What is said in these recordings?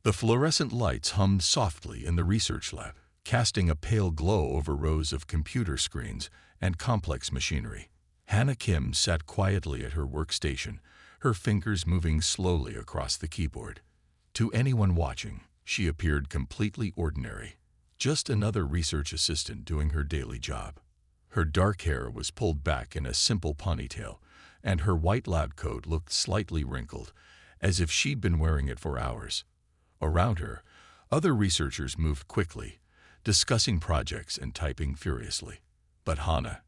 The fluorescent lights hummed softly in the research lab, casting a pale glow over rows of computer screens and complex machinery. Hannah Kim sat quietly at her workstation, her fingers moving slowly across the keyboard. To anyone watching, she appeared completely ordinary, just another research assistant doing her daily job. Her dark hair was pulled back in a simple ponytail, and her white lab coat looked slightly wrinkled, as if she'd been wearing it for hours. Around her, other researchers moved quickly, discussing projects and typing furiously. But Hannah,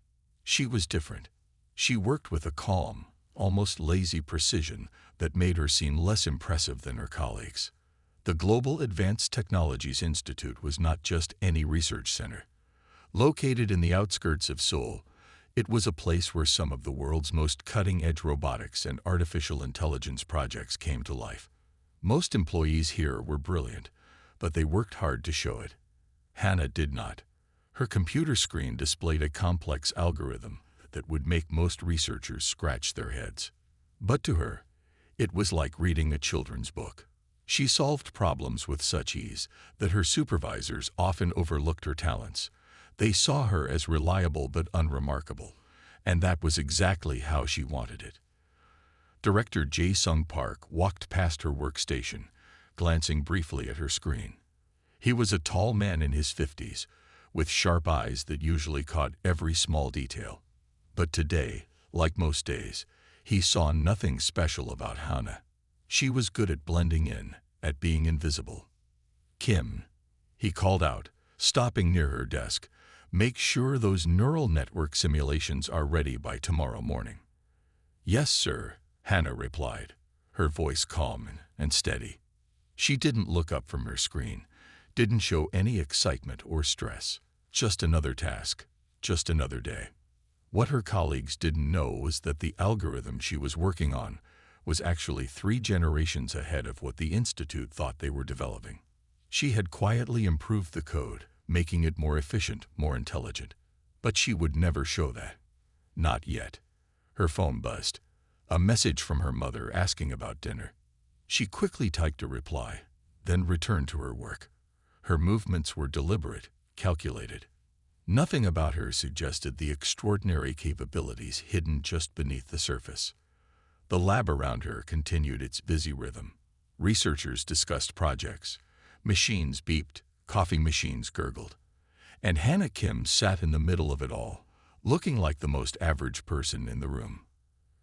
she was different. She worked with a calm, almost lazy precision that made her seem less impressive than her colleagues. The Global Advanced Technologies Institute was not just any research center. Located in the outskirts of Seoul, it was a place where some of the world's most cutting-edge robotics and artificial intelligence projects came to life. Most employees here were brilliant, but they worked hard to show it. Hannah did not. Her computer screen displayed a complex algorithm that would make most researchers scratch their heads. But to her, it was like reading a children's book. She solved problems with such ease that her supervisors often overlooked her talents. They saw her as reliable but unremarkable, and that was exactly how she wanted it. Director Jae-sung Park walked past her workstation, glancing briefly at her screen. He was a tall man in his 50s, with sharp eyes that usually caught every small detail. But today, like most days, he saw nothing special about Hannah. She was good at blending in, at being invisible. "Kim," he called out, stopping near her desk, "make sure those neural network simulations are ready by tomorrow morning." "Yes, sir," Hannah replied, her voice calm and steady. She didn't look up from her screen, didn't show any excitement or stress. Just another task, just another day. What her colleagues didn't know was that the algorithm she was working on was actually 3 generations ahead of what the Institute thought they were developing. She had quietly improved the code, making it more efficient, more intelligent. But she would never show that. Not yet. Her phone buzzed. A message from her mother asking about dinner. She quickly typed a reply, then returned to her work. Her movements were deliberate, calculated. Nothing about her suggested the extraordinary capabilities hidden just beneath the surface. The lab around her continued its busy rhythm. Researchers discussed projects. Machines beeped, coffee machines gurgled. And Hannah Kim sat in the middle of it all, looking like the most average person in the room.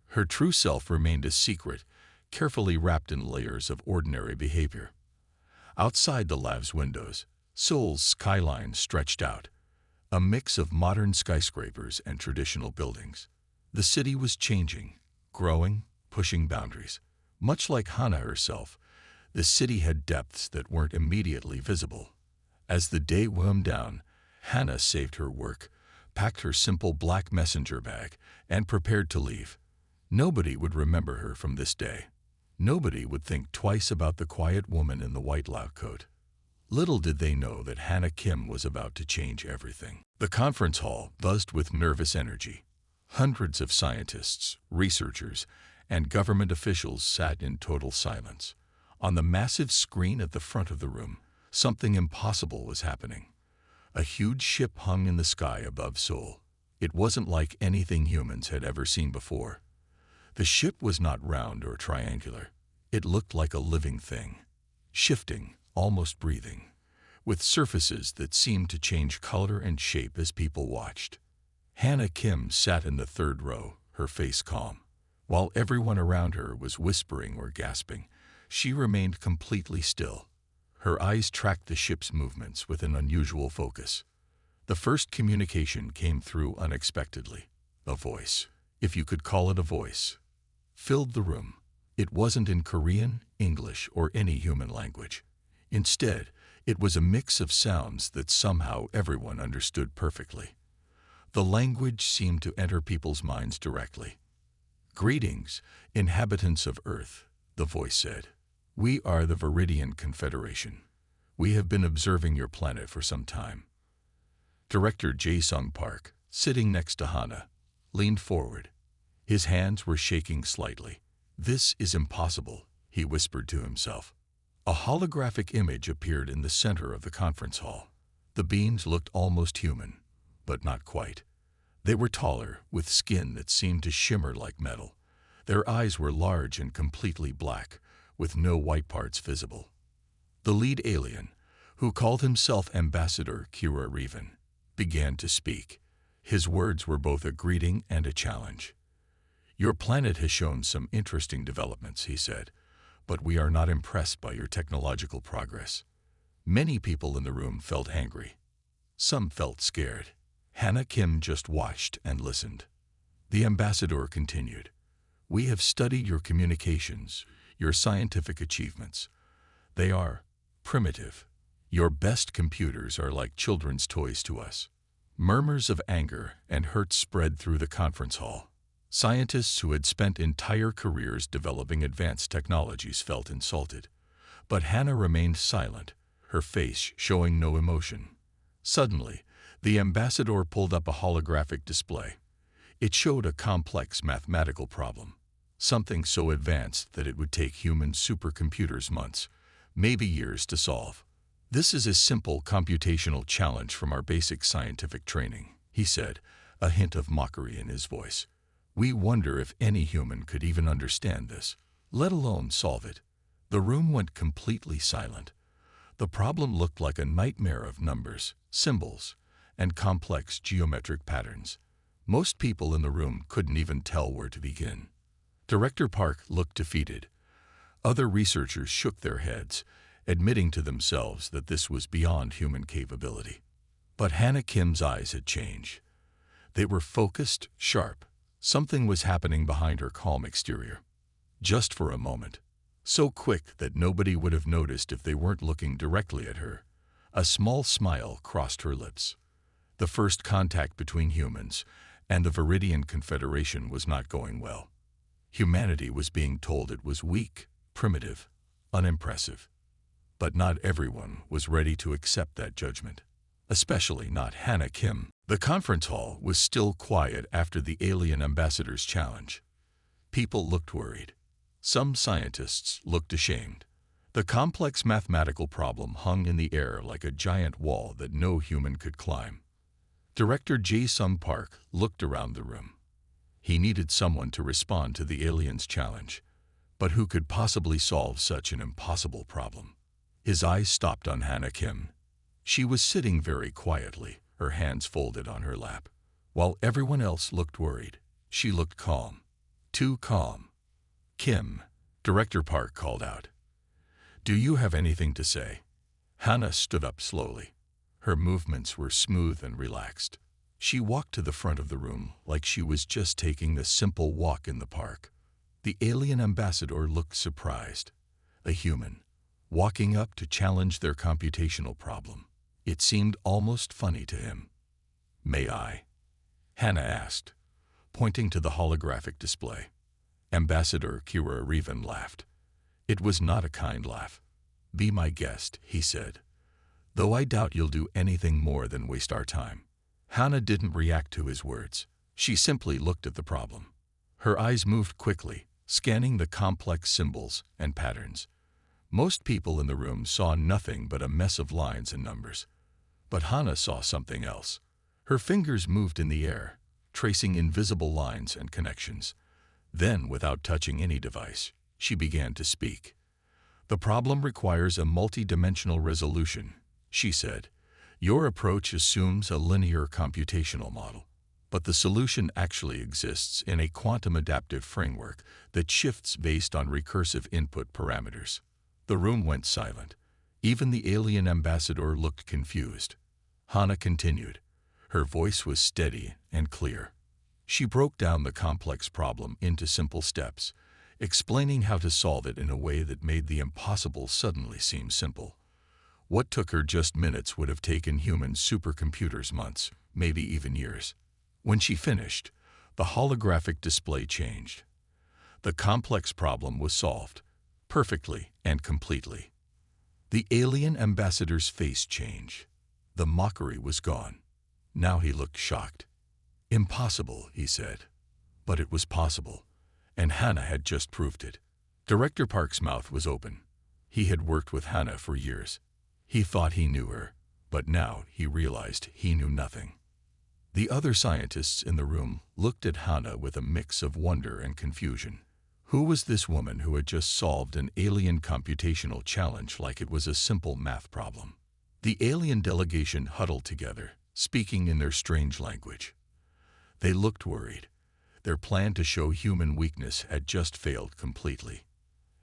Her true self remained a secret, carefully wrapped in layers of ordinary behavior. Outside the lab's windows, Seoul's skyline stretched out, a mix of modern skyscrapers and traditional buildings. The city was changing, growing, pushing boundaries. Much like Hannah herself, the city had depths that weren't immediately visible. As the day wound down, Hannah saved her work, packed her simple black messenger bag, and prepared to leave. Nobody would remember her from this day. Nobody would think twice about the quiet woman in the white lab coat. Little did they know that Hannah Kim was about to change everything. The conference hall buzzed with nervous energy. Hundreds of scientists, researchers, and government officials sat in total silence. On the massive screen at the front of the room, something impossible was happening. A huge ship hung in the sky above Seoul. It wasn't like anything humans had ever seen before. The ship was not round or triangular. It looked like a living thing, shifting, almost breathing, with surfaces that seemed to change color and shape as people watched. Hannah Kim sat in the 3rd row, her face calm. While everyone around her was whispering or gasping, she remained completely still. Her eyes tracked the ship's movements with an unusual focus. The first communication came through unexpectedly. A voice, if you could call it a voice, filled the room. It wasn't in Korean, English, or any human language. Instead, it was a mix of sounds that somehow everyone understood perfectly. The language seemed to enter people's minds directly. "Greetings, inhabitants of Earth," the voice said. "We are the Viridian Confederation. We have been observing your planet for some time." Director Jae-sung Park, sitting next to Hannah, leaned forward. His hands were shaking slightly. "This is impossible," he whispered to himself. A holographic image appeared in the center of the conference hall. The beings looked almost human, but not quite. They were taller, with skin that seemed to shimmer like metal. Their eyes were large and completely black, with no white parts visible. The lead alien, who called himself Ambassador Kira Revan, began to speak. His words were both a greeting and a challenge. "Your planet has shown some interesting developments," he said, "but we are not impressed by your technological progress." Many people in the room felt angry. Some felt scared. Hannah Kim just watched and listened. The ambassador continued, "We have studied your communications, your scientific achievements. They are primitive. Your best computers are like children's toys to us." Murmurs of anger and hurt spread through the conference hall. Scientists who had spent entire careers developing advanced technologies felt insulted. But Hannah remained silent, her face showing no emotion. Suddenly, the ambassador pulled up a holographic display. It showed a complex mathematical problem, something so advanced that it would take human supercomputers months, maybe years to solve. "This is a simple computational challenge from our basic scientific training," he said, a hint of mockery in his voice. "We wonder if any human could even understand this, let alone solve it." The room went completely silent. The problem looked like a nightmare of numbers, symbols, and complex geometric patterns. Most people in the room couldn't even tell where to begin. Director Park looked defeated. Other researchers shook their heads, admitting to themselves that this was beyond human capability. But Hannah Kim's eyes had changed. They were focused, sharp. Something was happening behind her calm exterior. Just for a moment. So quick that nobody would have noticed if they weren't looking directly at her. A small smile crossed her lips. The first contact between humans and the Viridian Confederation was not going well. Humanity was being told it was weak, primitive, unimpressive. But not everyone was ready to accept that judgment, especially not Hannah Kim. The conference hall was still quiet after the alien ambassador's challenge. People looked worried. Some scientists looked ashamed. The complex mathematical problem hung in the air like a giant wall that no human could climb. Director Jae-sung Park looked around the room. He needed someone to respond to the alien's challenge. But who could possibly solve such an impossible problem? His eyes stopped on Hannah Kim. She was sitting very quietly, her hands folded on her lap. While everyone else looked worried, she looked calm. Too calm. "Kim," Director Park called out. "Do you have anything to say?" Hannah stood up slowly. Her movements were smooth and relaxed. She walked to the front of the room like she was just taking a simple walk in the park. The alien ambassador looked surprised. A human, walking up to challenge their computational problem. It seemed almost funny to him. "May I?" Hannah asked, pointing to the holographic display. Ambassador Kira Revan laughed. It was not a kind laugh. "Be my guest," he said, "though I doubt you'll do anything more than waste our time." Hannah didn't react to his words. She simply looked at the problem. Her eyes moved quickly, scanning the complex symbols and patterns. Most people in the room saw nothing but a mess of lines and numbers. But Hannah saw something else. Her fingers moved in the air, tracing invisible lines and connections. Then, without touching any device, she began to speak. "The problem requires a multi-dimensional resolution," she said. "Your approach assumes a linear computational model, but the solution actually exists in a quantum adaptive framework that shifts based on recursive input parameters." The room went silent. Even the alien ambassador looked confused. Hannah continued. Her voice was steady and clear. She broke down the complex problem into simple steps, explaining how to solve it in a way that made the impossible suddenly seem simple. What took her just minutes would have taken human supercomputers months, maybe even years. When she finished, the holographic display changed. The complex problem was solved, perfectly and completely. The alien ambassador's face changed. The mockery was gone. Now he looked shocked. "Impossible," he said. But it was possible, and Hannah had just proved it. Director Park's mouth was open. He had worked with Hannah for years. He thought he knew her, but now he realized he knew nothing. The other scientists in the room looked at Hannah with a mix of wonder and confusion. Who was this woman who had just solved an alien computational challenge like it was a simple math problem? The alien delegation huddled together, speaking in their strange language. They looked worried. Their plan to show human weakness had just failed completely.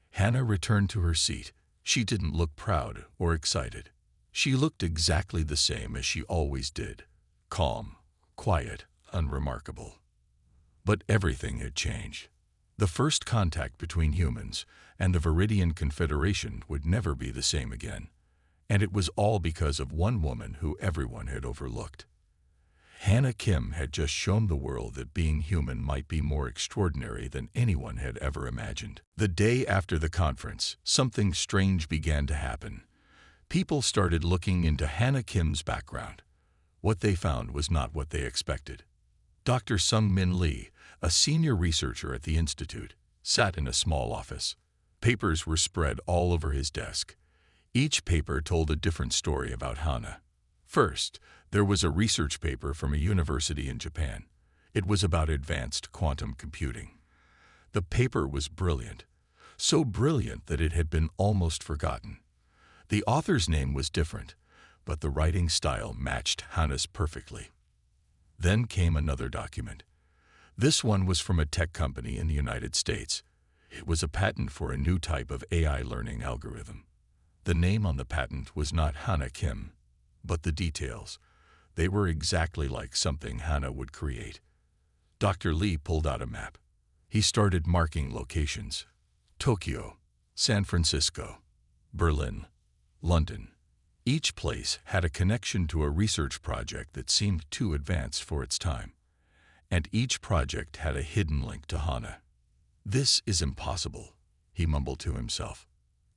Hannah returned to her seat. She didn't look proud or excited. She looked exactly the same as she always did, calm, quiet, unremarkable. But everything had changed. The first contact between humans and the Viridian Confederation would never be the same again, and it was all because of one woman who everyone had overlooked. Hannah Kim had just shown the world that being human might be more extraordinary than anyone had ever imagined. The day after the conference, something strange began to happen. People started looking into Hannah Kim's background. What they found was not what they expected. Dr. Sung-Min Lee, a senior researcher at the institute, sat in a small office. Papers were spread all over his desk. Each paper told a different story about Hannah. First, there was a research paper from a university in Japan. It was about advanced quantum computing. The paper was brilliant, so brilliant that it had been almost forgotten. The author's name was different, but the writing style matched Hannah's perfectly. Then came another document. This one was from a tech company in the United States. It was a patent for a new type of AI learning algorithm. The name on the patent was not Hannah Kim, but the details. They were exactly like something Hannah would create. Dr. Lee pulled out a map. He started marking locations: Tokyo, San Francisco, Berlin, London. Each place had a connection to a research project that seemed too advanced for its time, and each project had a hidden link to Hannah. "This is impossible," he mumbled to himself.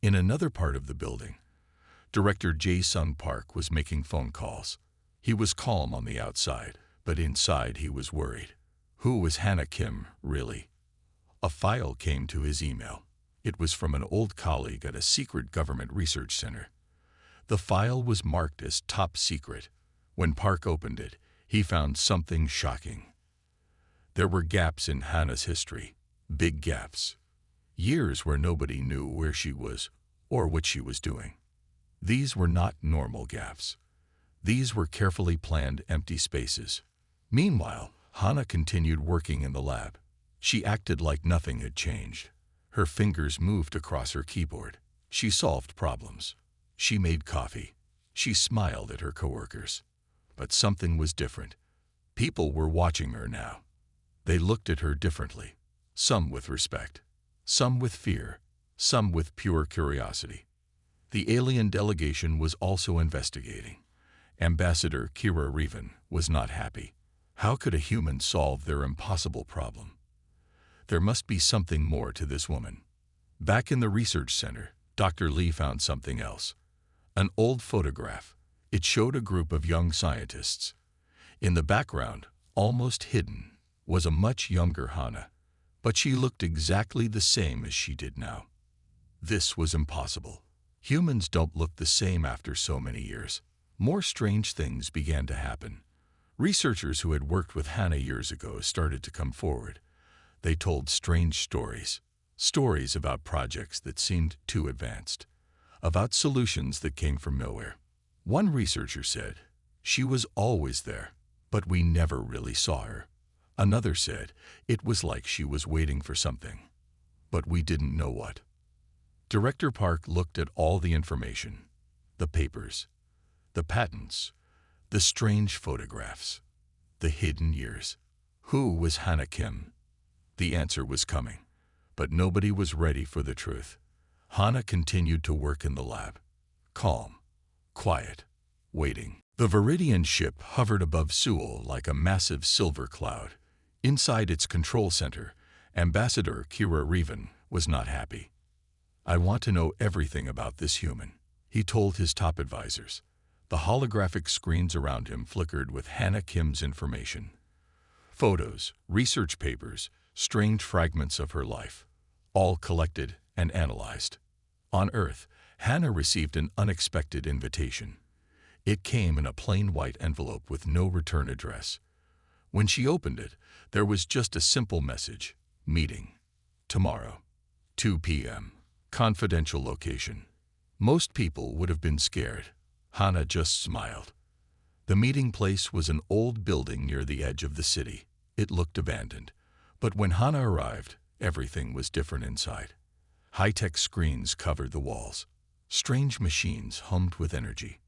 In another part of the building, Director Jae-Sung Park was making phone calls. He was calm on the outside, but inside he was worried. Who was Hannah Kim, really? A file came to his email. It was from an old colleague at a secret government research center. The file was marked as top secret. When Park opened it, he found something shocking. There were gaps in Hannah's history, big gaps. Years where nobody knew where she was or what she was doing. These were not normal gaps. These were carefully planned empty spaces. Meanwhile, Hannah continued working in the lab. She acted like nothing had changed. Her fingers moved across her keyboard. She solved problems. She made coffee. She smiled at her coworkers. But something was different. People were watching her now. They looked at her differently. Some with respect, some with fear, some with pure curiosity. The alien delegation was also investigating. Ambassador Kira Revan was not happy. How could a human solve their impossible problem? There must be something more to this woman. Back in the research center, Dr. Lee found something else. An old photograph. It showed a group of young scientists. In the background, almost hidden, was a much younger Hannah, but she looked exactly the same as she did now. This was impossible. Humans don't look the same after so many years. More strange things began to happen. Researchers who had worked with Hannah years ago started to come forward. They told strange stories. Stories about projects that seemed too advanced. About solutions that came from nowhere. One researcher said, "She was always there, but we never really saw her." Another said, "It was like she was waiting for something, but we didn't know what." Director Park looked at all the information, the papers, the patents, the strange photographs, the hidden years. Who was Hannah Kim? The answer was coming, but nobody was ready for the truth. Hannah continued to work in the lab, calm, quiet, waiting. The Viridian ship hovered above Seoul like a massive silver cloud. Inside its control center, Ambassador Kira Revan was not happy. "I want to know everything about this human," he told his top advisors. The holographic screens around him flickered with Hannah Kim's information. Photos, research papers, strange fragments of her life, all collected and analyzed. On Earth, Hannah received an unexpected invitation. It came in a plain white envelope with no return address. When she opened it, there was just a simple message: meeting. Tomorrow. 2 p.m. Confidential location. Most people would have been scared. Hannah just smiled. The meeting place was an old building near the edge of the city. It looked abandoned. But when Hannah arrived, everything was different inside. High-tech screens covered the walls. Strange machines hummed with energy.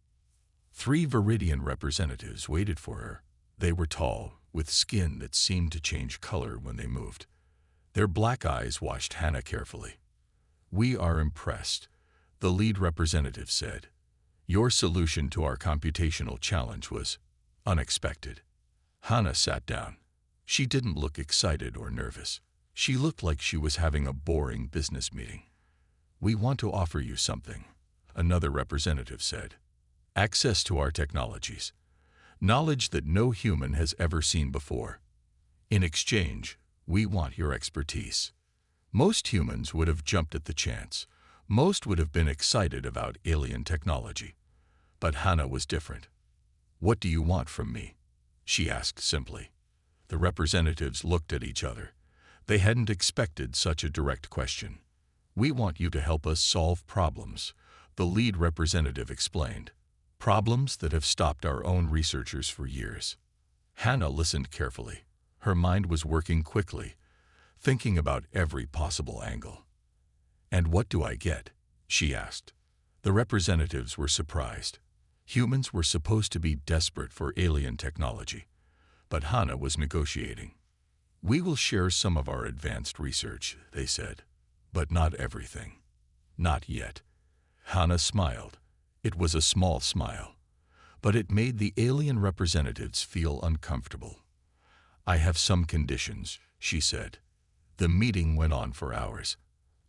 3 Viridian representatives waited for her. They were tall, with skin that seemed to change color when they moved. Their black eyes watched Hannah carefully. "We are impressed," the lead representative said. "Your solution to our computational challenge was unexpected." Hannah sat down. She didn't look excited or nervous. She looked like she was having a boring business meeting. "We want to offer you something," another representative said. "Access to our technologies. Knowledge that no human has ever seen before. In exchange, we want your expertise." Most humans would have jumped at the chance. Most would have been excited about alien technology. But Hannah was different. "What do you want from me?" she asked simply. The representatives looked at each other. They hadn't expected such a direct question. "We want you to help us solve problems," the lead representative explained. "Problems that have stopped our own researchers for years." Hannah listened carefully. Her mind was working quickly, thinking about every possible angle. "And what do I get?" she asked. The representatives were surprised. Humans were supposed to be desperate for alien technology. But Hannah was negotiating. "We will share some of our advanced research," they said. "But not everything. Not yet." Hannah smiled. It was a small smile. But it made the alien representatives feel uncomfortable. "I have some conditions," she said. The meeting went on for hours.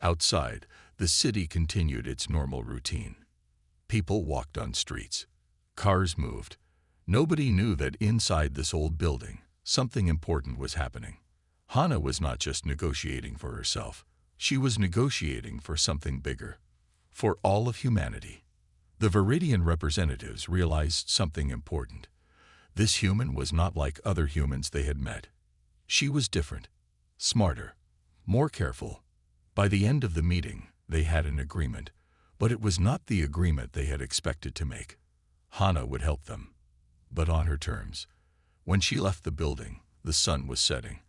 Outside, the city continued its normal routine. People walked on streets. Cars moved. Nobody knew that inside this old building, something important was happening. Hannah was not just negotiating for herself. She was negotiating for something bigger. For all of humanity. The Viridian representatives realized something important. This human was not like other humans they had met. She was different, smarter, more careful. By the end of the meeting, they had an agreement, but it was not the agreement they had expected to make. Hannah would help them, but on her terms. When she left the building, the sun was setting.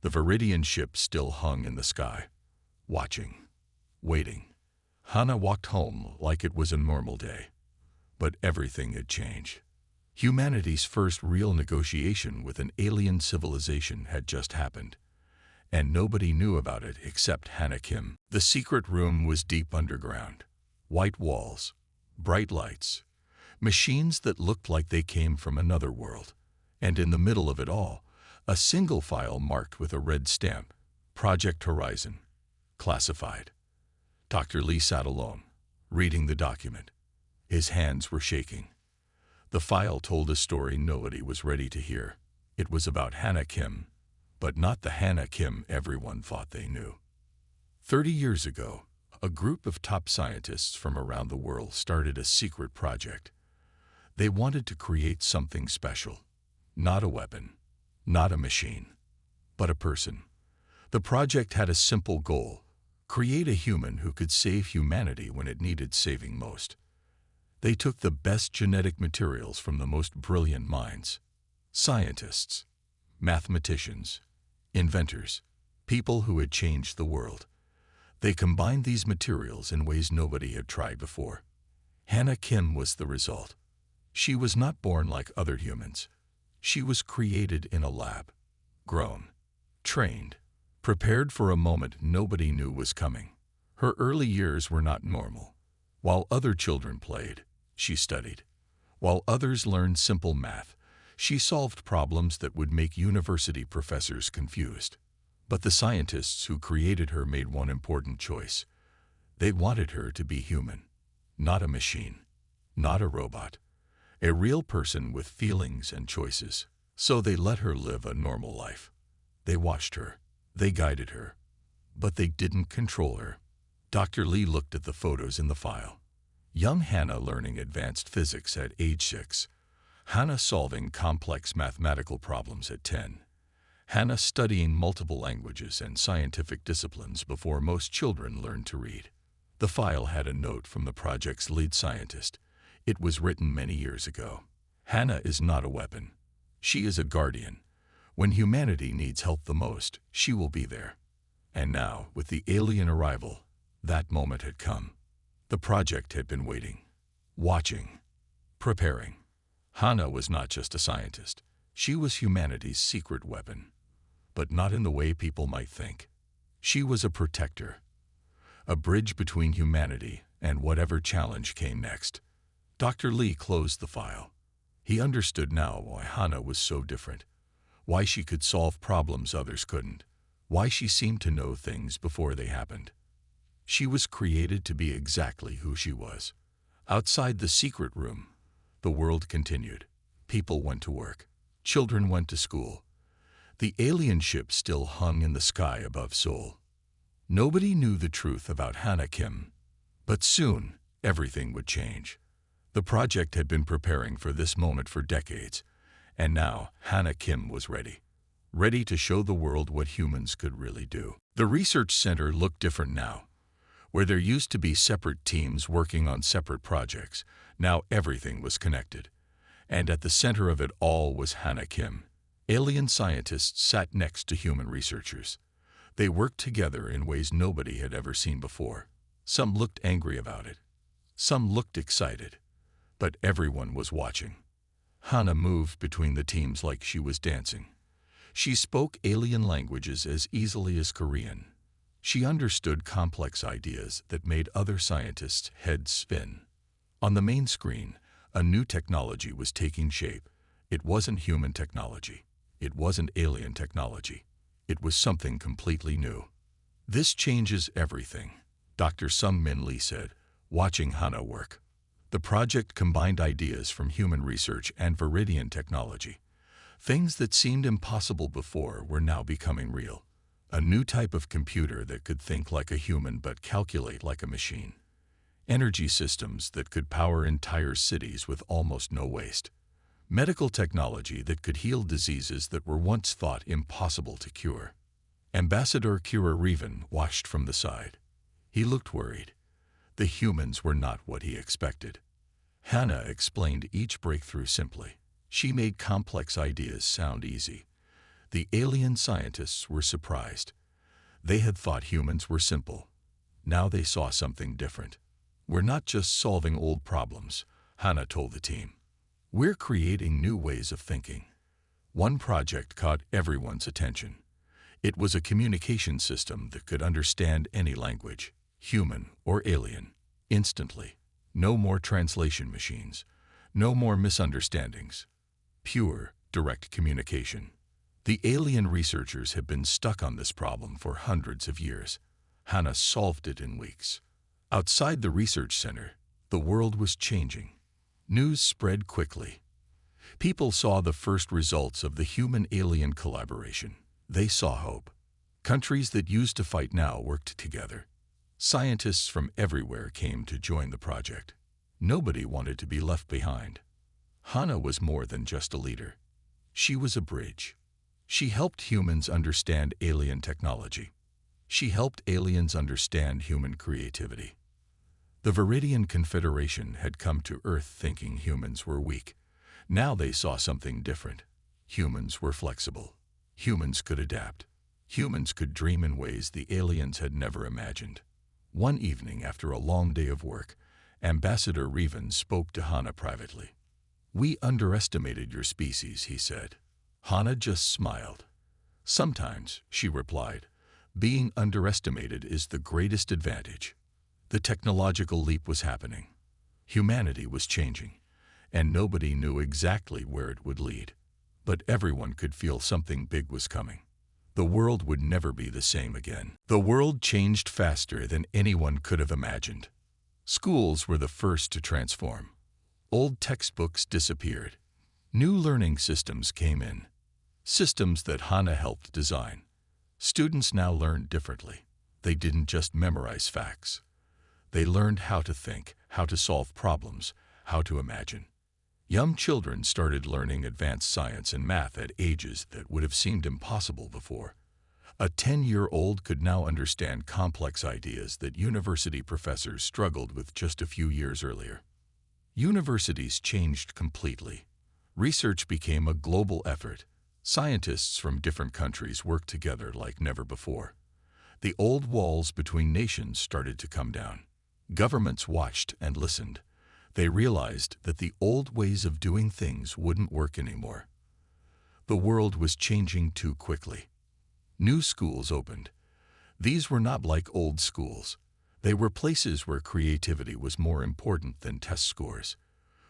The Viridian ship still hung in the sky, watching, waiting. Hannah walked home like it was a normal day. But everything had changed. Humanity's first real negotiation with an alien civilization had just happened. And nobody knew about it except Hannah Kim. The secret room was deep underground. White walls, bright lights, machines that looked like they came from another world. And in the middle of it all, a single file marked with a red stamp, Project Horizon, classified. Dr. Lee sat alone, reading the document. His hands were shaking. The file told a story nobody was ready to hear. It was about Hannah Kim, but not the Hannah Kim everyone thought they knew. 30 years ago, a group of top scientists from around the world started a secret project. They wanted to create something special. Not a weapon, not a machine, but a person. The project had a simple goal: create a human who could save humanity when it needed saving most. They took the best genetic materials from the most brilliant minds. Scientists, mathematicians, inventors, people who had changed the world. They combined these materials in ways nobody had tried before. Hannah Kim was the result. She was not born like other humans. She was created in a lab, grown, trained, prepared for a moment nobody knew was coming. Her early years were not normal. While other children played, she studied. While others learned simple math, she solved problems that would make university professors confused. But the scientists who created her made one important choice. They wanted her to be human, not a machine, not a robot, a real person with feelings and choices. So they let her live a normal life. They watched her, they guided her, but they didn't control her. Dr. Lee looked at the photos in the file. Young Hannah learning advanced physics at age 6. Hannah solving complex mathematical problems at 10. Hannah studying multiple languages and scientific disciplines before most children learn to read. The file had a note from the project's lead scientist. It was written many years ago. Hannah is not a weapon. She is a guardian. When humanity needs help the most, she will be there. And now, with the alien arrival, that moment had come. The project had been waiting, watching, preparing. Hannah was not just a scientist. She was humanity's secret weapon. But not in the way people might think. She was a protector, a bridge between humanity and whatever challenge came next. Dr. Lee closed the file. He understood now why Hannah was so different, why she could solve problems others couldn't, why she seemed to know things before they happened. She was created to be exactly who she was. Outside the secret room, the world continued. People went to work. Children went to school. The alien ship still hung in the sky above Seoul. Nobody knew the truth about Hannah Kim. But soon, everything would change. The project had been preparing for this moment for decades, and now Hannah Kim was ready to show the world what humans could really do. The research center looked different now. Where there used to be separate teams working on separate projects, now everything was connected. And at the center of it all was Hannah Kim. Alien scientists sat next to human researchers. They worked together in ways nobody had ever seen before. Some looked angry about it. Some looked excited. But everyone was watching. Hannah moved between the teams like she was dancing. She spoke alien languages as easily as Korean. She understood complex ideas that made other scientists' heads spin. On the main screen, a new technology was taking shape. It wasn't human technology. It wasn't alien technology. It was something completely new. This changes everything, Dr. Sung-Min Lee said, watching Hannah work. The project combined ideas from human research and Viridian technology. Things that seemed impossible before were now becoming real. A new type of computer that could think like a human but calculate like a machine. Energy systems that could power entire cities with almost no waste. Medical technology that could heal diseases that were once thought impossible to cure. Ambassador Kira Revan watched from the side. He looked worried. The humans were not what he expected. Hannah explained each breakthrough simply. She made complex ideas sound easy. The alien scientists were surprised. They had thought humans were simple. Now they saw something different. We're not just solving old problems, Hannah told the team. We're creating new ways of thinking. One project caught everyone's attention. It was a communication system that could understand any language, human or alien, instantly. No more translation machines. No more misunderstandings. Pure, direct communication. The alien researchers had been stuck on this problem for hundreds of years. Hannah solved it in weeks. Outside the research center, the world was changing. News spread quickly. People saw the first results of the human-alien collaboration. They saw hope. Countries that used to fight now worked together. Scientists from everywhere came to join the project. Nobody wanted to be left behind. Hannah was more than just a leader. She was a bridge. She helped humans understand alien technology. She helped aliens understand human creativity. The Viridian Confederation had come to Earth thinking humans were weak. Now they saw something different. Humans were flexible. Humans could adapt. Humans could dream in ways the aliens had never imagined. One evening after a long day of work, Ambassador Revan spoke to Hannah privately. "We underestimated your species," he said. Hannah just smiled. "Sometimes," she replied, "being underestimated is the greatest advantage." The technological leap was happening. Humanity was changing, and nobody knew exactly where it would lead. But everyone could feel something big was coming. The world would never be the same again. The world changed faster than anyone could have imagined. Schools were the first to transform. Old textbooks disappeared. New learning systems came in. Systems that Hannah helped design. Students now learned differently. They didn't just memorize facts. They learned how to think, how to solve problems, how to imagine. Young children started learning advanced science and math at ages that would have seemed impossible before. A 10-year-old could now understand complex ideas that university professors struggled with just a few years earlier. Universities changed completely. Research became a global effort. Scientists from different countries worked together like never before. The old walls between nations started to come down. Governments watched and listened. They realized that the old ways of doing things wouldn't work anymore. The world was changing too quickly. New schools opened. These were not like old schools. They were places where creativity was more important than test scores,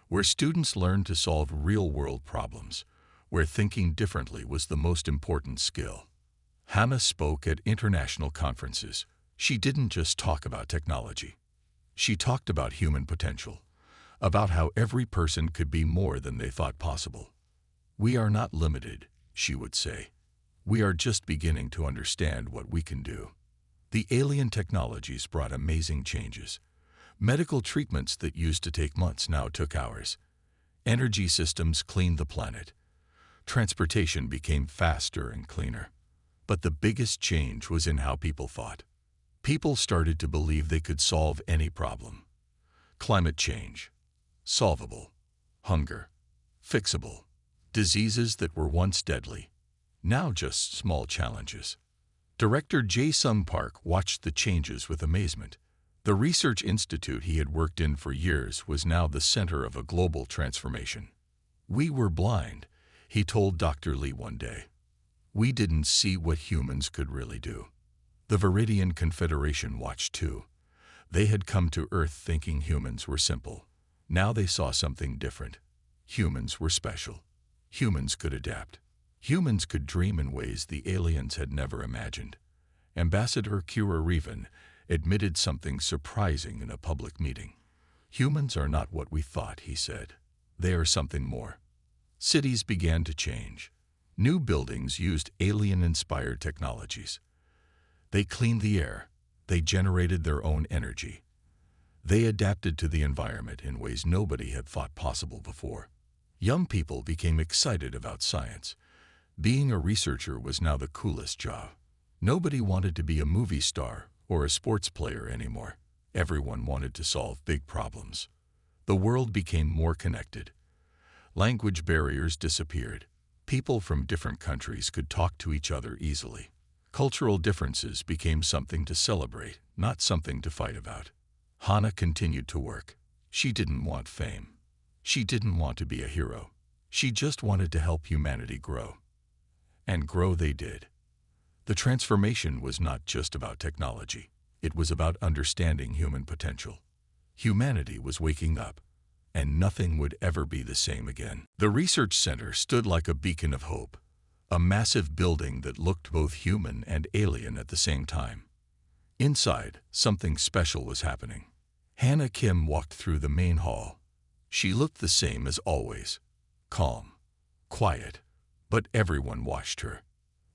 where students learned to solve real-world problems, where thinking differently was the most important skill. Hannah spoke at international conferences. She didn't just talk about technology. She talked about human potential, about how every person could be more than they thought possible. "We are not limited," she would say. "We are just beginning to understand what we can do." The alien technologies brought amazing changes. Medical treatments that used to take months now took hours. Energy systems cleaned the planet. Transportation became faster and cleaner. But the biggest change was in how people thought. People started to believe they could solve any problem. Climate change, solvable. Hunger, fixable. Diseases that were once deadly, now just small challenges. Director Jae-sung Park watched the changes with amazement. The research institute he had worked in for years was now the center of a global transformation. "We were blind," he told Dr. Lee one day. "We didn't see what humans could really do." The Viridian Confederation watched too. They had come to Earth thinking humans were simple. Now they saw something different. Humans were special. Humans could adapt. Humans could dream in ways the aliens had never imagined. Ambassador Kira Revan admitted something surprising in a public meeting. "Humans are not what we thought," he said. "They are something more." Cities began to change. New buildings used alien-inspired technologies. They cleaned the air. They generated their own energy. They adapted to the environment in ways nobody had thought possible before. Young people became excited about science. Being a researcher was now the coolest job. Nobody wanted to be a movie star or a sports player anymore. Everyone wanted to solve big problems. The world became more connected. Language barriers disappeared. People from different countries could talk to each other easily. Cultural differences became something to celebrate, not something to fight about. Hannah continued to work. She didn't want fame. She didn't want to be a hero. She just wanted to help humanity grow. And grow they did. The transformation was not just about technology. It was about understanding human potential. Humanity was waking up, and nothing would ever be the same again. The research center stood like a beacon of hope, a massive building that looked both human and alien at the same time. Inside, something special was happening. Hannah Kim walked through the main hall. She looked the same as always, calm, quiet, but everyone watched her.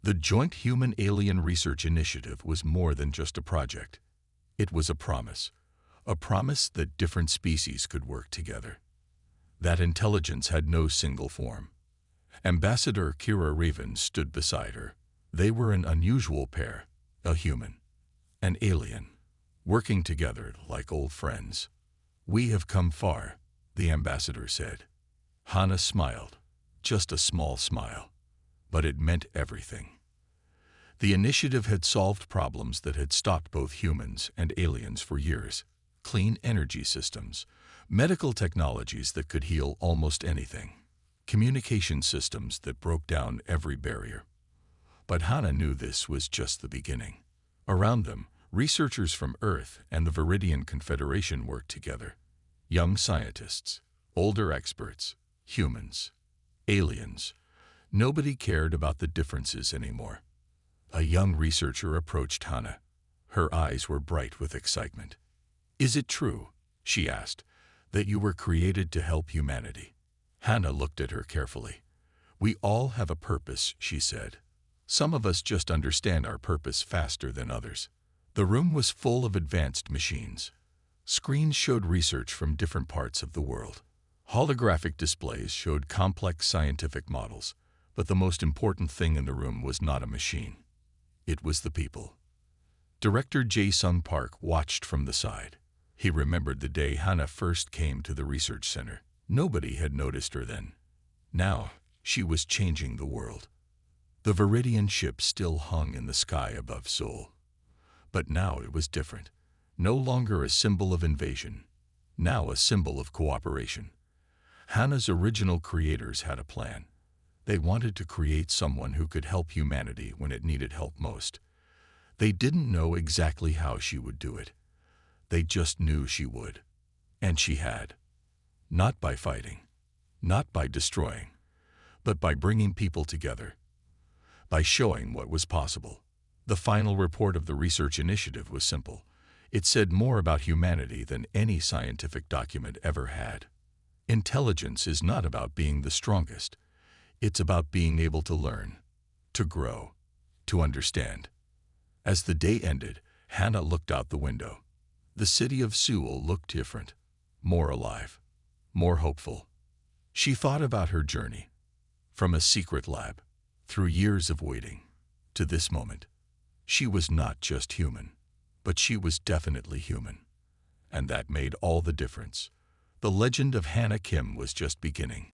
The Joint Human-Alien Research Initiative was more than just a project. It was a promise that different species could work together. That intelligence had no single form. Ambassador Kira Revan stood beside her. They were an unusual pair, a human, an alien, working together like old friends. "We have come far," the ambassador said. Hannah smiled, just a small smile, but it meant everything. The initiative had solved problems that had stopped both humans and aliens for years. Clean energy systems, medical technologies that could heal almost anything, communication systems that broke down every barrier. But Hannah knew this was just the beginning. Around them, researchers from Earth and the Viridian Confederation worked together. Young scientists, older experts, humans, aliens. Nobody cared about the differences anymore. A young researcher approached Hannah. Her eyes were bright with excitement. "Is it true," she asked, "that you were created to help humanity?" Hannah looked at her carefully. "We all have a purpose," she said. "Some of us just understand our purpose faster than others." The room was full of advanced machines. Screens showed research from different parts of the world. Holographic displays showed complex scientific models, but the most important thing in the room was not a machine. It was the people. Director Jae-sung Park watched from the side. He remembered the day Hannah first came to the research center. Nobody had noticed her then. Now, she was changing the world. The Viridian ship still hung in the sky above Seoul. But now it was different. No longer a symbol of invasion, now a symbol of cooperation. Hannah's original creators had a plan. They wanted to create someone who could help humanity when it needed help most. They didn't know exactly how she would do it. They just knew she would. And she had. Not by fighting, not by destroying, but by bringing people together, by showing what was possible. The final report of the research initiative was simple. It said more about humanity than any scientific document ever had. Intelligence is not about being the strongest. It's about being able to learn, to grow, to understand. As the day ended, Hannah looked out the window. The city of Seoul looked different, more alive, more hopeful. She thought about her journey, from a secret lab, through years of waiting, to this moment. She was not just human, but she was definitely human. And that made all the difference. The legend of Hannah Kim was just beginning.